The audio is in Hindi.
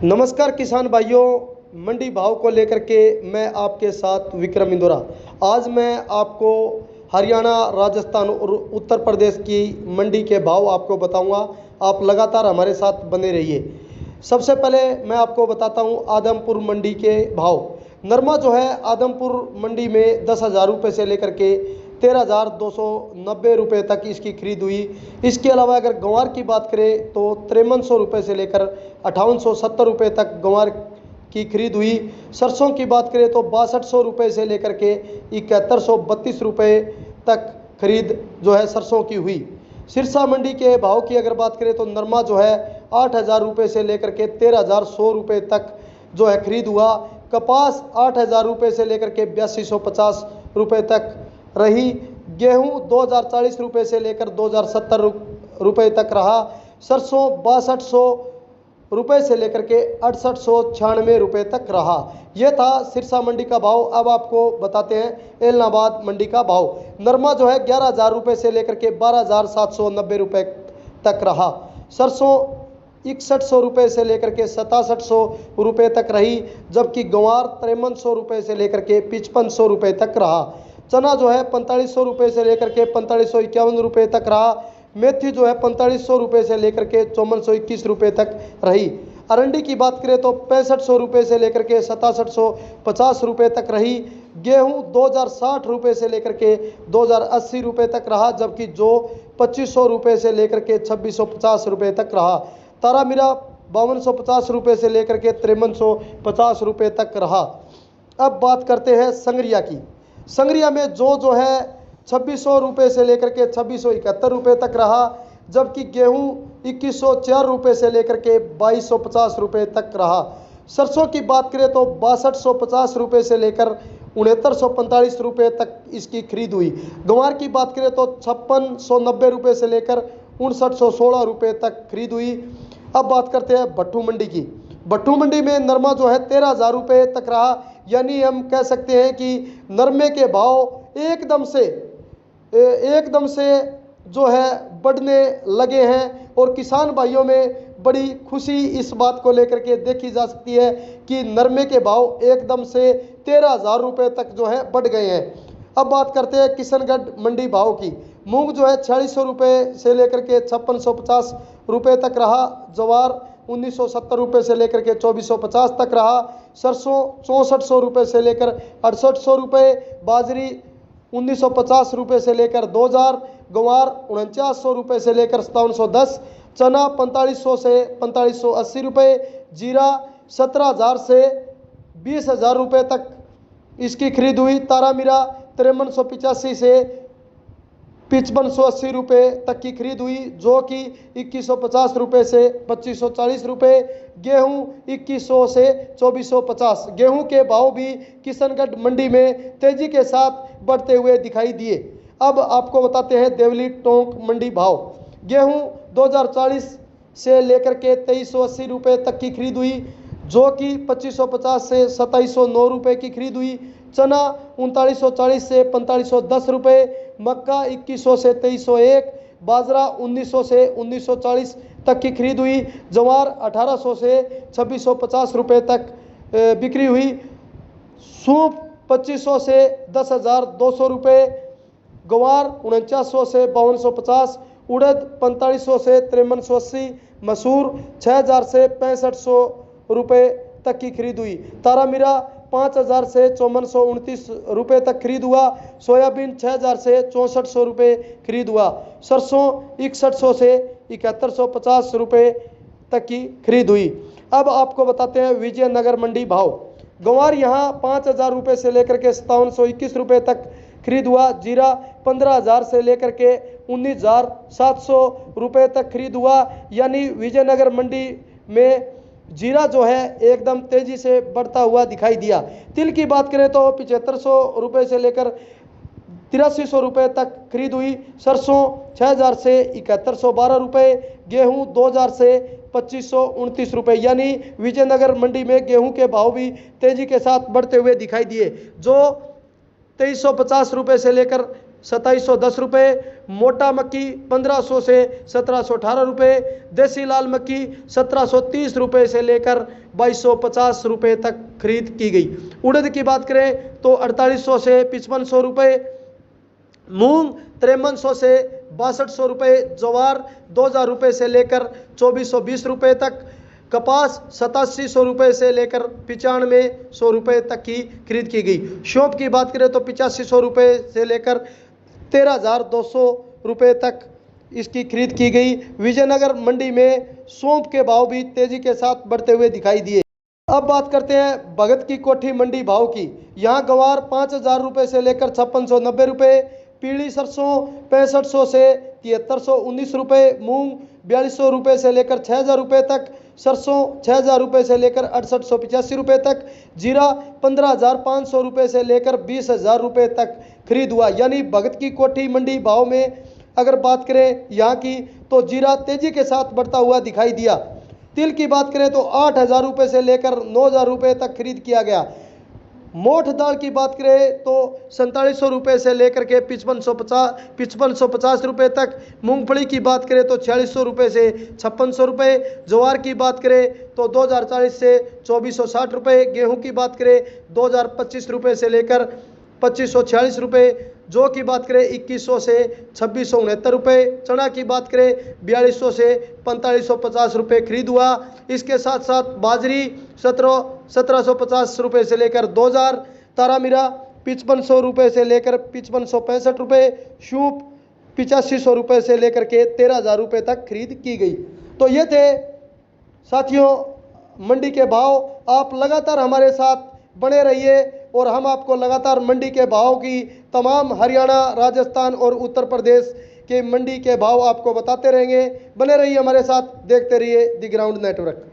नमस्कार किसान भाइयों, मंडी भाव को लेकर के मैं आपके साथ विक्रम इंदौरा। आज मैं आपको हरियाणा, राजस्थान और उत्तर प्रदेश की मंडी के भाव आपको बताऊंगा। आप लगातार हमारे साथ बने रहिए। सबसे पहले मैं आपको बताता हूं आदमपुर मंडी के भाव। नरमा जो है आदमपुर मंडी में 10,000 रुपये से लेकर के 13,290 रुपये तक इसकी खरीद हुई। इसके अलावा अगर गंवार की बात करें तो 5300 रुपये से लेकर 5870 रुपये तक गंवार की खरीद हुई। सरसों की बात करें तो 6200 रुपये से लेकर के 7132 रुपये तक खरीद जो है सरसों की हुई। सिरसा मंडी के भाव की अगर बात करें तो नरमा जो है 8,000 रुपये से लेकर के 13,100 रुपये तक जो है खरीद हुआ। कपास 8,000 रुपये से लेकर के 8250 रुपये तक रही। गेहूं 2,040 रुपये से लेकर 2,070 रुपये तक रहा। सरसों 6200 रुपये से लेकर के 6896 रुपये तक रहा। यह था सिरसा मंडी का भाव। अब आपको बताते हैं एलनाबाद मंडी का भाव। नरमा जो है 11,000 रुपये से लेकर के 12,790 रुपये तक रहा। सरसों 6100 रुपये से लेकर के 6700 रुपये तक रही, जबकि गंवार 5300 रुपये से लेकर के 5500 रुपये तक रहा। चना जो है 4500 रुपये से लेकर के 4551 रुपये तक रहा। मेथी जो है 4500 रुपये से लेकर के 5421 रुपये तक रही। अरंडी की बात करें तो 6500 रुपये से लेकर के 6750 रुपये तक रही। गेहूं 2060 रुपये से लेकर के 2080 रुपये तक रहा, जबकि जौ 2500 रुपये से लेकर के 2650 रुपये तक रहा। तारामीरा 5250 रुपये से लेकर के 5350 रुपये तक रहा। अब बात करते हैं संगरिया की। संगरिया में जो है 2600 रुपये से लेकर के 2671 रुपये तक रहा, जबकि गेहूं 2104 रुपये से लेकर के 2250 रुपये तक रहा। सरसों की बात करें तो 6250 रुपये से लेकर 6945 रुपये तक इसकी खरीद हुई। गंवार की बात करें तो 5690 रुपये से लेकर 5916 रुपये तक खरीद हुई। अब बात करते हैं भट्टू मंडी की। भट्टू मंडी में नरमा जो है 13,000 रुपये तक रहा, यानी हम कह सकते हैं कि नरमे के भाव एकदम से जो है बढ़ने लगे हैं और किसान भाइयों में बड़ी खुशी इस बात को लेकर के देखी जा सकती है कि नरमे के भाव एकदम से 13,000 रुपये तक जो है बढ़ गए हैं। अब बात करते हैं किशनगढ़ मंडी भाव की। मूंग जो है 4600 रुपये से लेकर के 5650 रुपये तक रहा। जवार 1970 रुपये से लेकर के 2450 तक रहा। सरसों 6400 रुपये से लेकर 6800 रुपये। बाजरी 1950 रुपये से लेकर 2000। गंवार 4900 रुपये से लेकर 5710। चना 4500 से 4580 रुपये। जीरा 17,000 से 20,000 रुपये तक इसकी खरीद हुई। तारामीरा 5385 से 5580 रुपये तक की खरीद हुई, जो कि 2150 रुपये से 2540 रुपये। गेहूं 2100 से 2450। गेहूं के भाव भी किशनगढ़ मंडी में तेजी के साथ बढ़ते हुए दिखाई दिए। अब आपको बताते हैं देवली टोंक मंडी भाव। गेहूं 2040 से लेकर के 2380 रुपये तक की खरीद हुई, जो कि 2550 से 2709 रुपये की खरीद हुई। चना 3940 से 4510 रुपये। मक्का 2100 से 2301। बाजरा 1900 से 1940 तक की खरीद हुई। जवार 1800 से 2650 रुपये तक बिक्री हुई। सूप 2500 से 10,200 रुपये। गंवार 4900 से 5250। उड़द 4500 से 5380। मसूर 6000 से 6500 रुपये तक की खरीद हुई। तारामीरा 5000 से 5429 रुपये तक खरीद हुआ। सोयाबीन 6000 से 6400 रुपये खरीद हुआ। सरसों 6100 से 7150 रुपये तक की खरीद हुई। अब आपको बताते हैं विजयनगर मंडी भाव। गंवार यहाँ 5000 रुपये से लेकर के 5721 रुपये तक खरीद हुआ। जीरा 15,000 से लेकर के 19,700 रुपये तक खरीद हुआ, यानी विजयनगर मंडी में जीरा जो है एकदम तेजी से बढ़ता हुआ दिखाई दिया। तिल की बात करें तो 7500 रुपये से लेकर 8300 रुपये तक खरीद हुई। सरसों 6000 से 7112 रुपये। गेहूं 2000 से 2529 रुपये, यानी विजयनगर मंडी में गेहूं के भाव भी तेजी के साथ बढ़ते हुए दिखाई दिए, जो 2350 रुपये से लेकर 2710 रुपये। मोटा मक्की 1500 से 1718 रुपये। देसी लाल मक्की 1730 रुपये से लेकर 2250 रुपये तक खरीद की गई। उड़द की बात करें तो 4800 से 5500 रुपये, मूंग 5300 से 6200 रुपये, ज्वार 2000 रुपये से लेकर 2420 रुपये तक, कपास 8700 रुपये से लेकर 9500 रुपये तक की खरीद की गई। सौंफ की बात करें तो 8500 रुपये से लेकर 13200 रुपये तक इसकी खरीद की गई। विजयनगर मंडी में सौंफ के भाव भी तेजी के साथ बढ़ते हुए दिखाई दिए। अब बात करते हैं भगत की कोठी मंडी भाव की। यहाँ गवार 5000 रुपये से लेकर 5690 रुपये, पीली सरसों 6500 से 7319 रुपये, मूंग 4200 रुपये से लेकर 6000 रुपये तक, सरसों 6000 रुपये से लेकर 6885 रुपये तक, जीरा 15500 रुपये से लेकर 20000 रुपये तक खरीद हुआ। यानी भगत की कोठी मंडी भाव में अगर बात करें यहाँ की तो जीरा तेजी के साथ बढ़ता हुआ दिखाई दिया। तिल की बात करें तो 8000 रुपये से लेकर 9000 रुपये तक खरीद किया गया। मोठ दाल की बात करें तो 4700 रुपये से लेकर के 5550 रुपये तक, मूंगफली की बात करें तो 4600 रुपये से 5600 रुपये, ज्वार की बात करें तो 2040 से 2460 रुपये, गेहूं की बात करें 2025 रुपये से लेकर 2546 रुपये, जौ की बात करें 2100 से 2669 रुपये, चना की बात करें 4200 से 4550 रुपये खरीद हुआ। इसके साथ साथ बाजरी 1750 रुपये से लेकर 2000, तारा मीरा 5500 रुपये से लेकर 5565 रुपये, सूप 8500 रुपये से लेकर के 13000 रुपये तक खरीद की गई। तो ये थे साथियों मंडी के भाव। आप लगातार हमारे साथ बने रहिए और हम आपको लगातार मंडी के भाव की तमाम हरियाणा, राजस्थान और उत्तर प्रदेश के मंडी के भाव आपको बताते रहेंगे। बने रहिए हमारे साथ, देखते रहिए द ग्राउंड नेटवर्क।